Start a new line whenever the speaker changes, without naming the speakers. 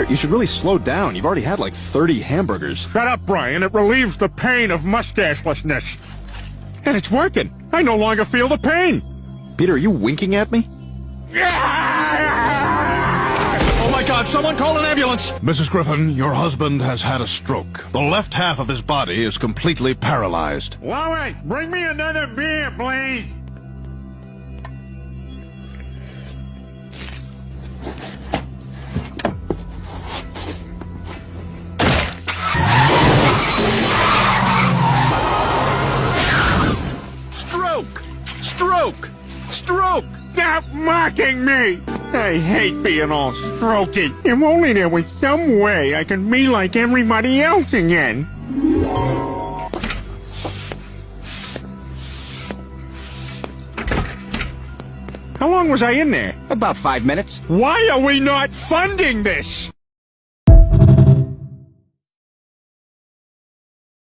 You should really slow down. You've already had like 30 hamburgers.
Shut up, Brian. It relieves the pain of mustachelessness. And it's working. I no longer feel the pain.
Peter, are you winking at me?
Oh my God, someone call an ambulance!
Mrs. Griffin, your husband has had a stroke. The left half of his body is completely paralyzed.
Lois, bring me another beer, please.
Stroke! Stroke!
Stop mocking me! I hate being all strokey. If only there was some way I could be like everybody else again. How long was I in there?
About 5 minutes.
Why are we not funding this?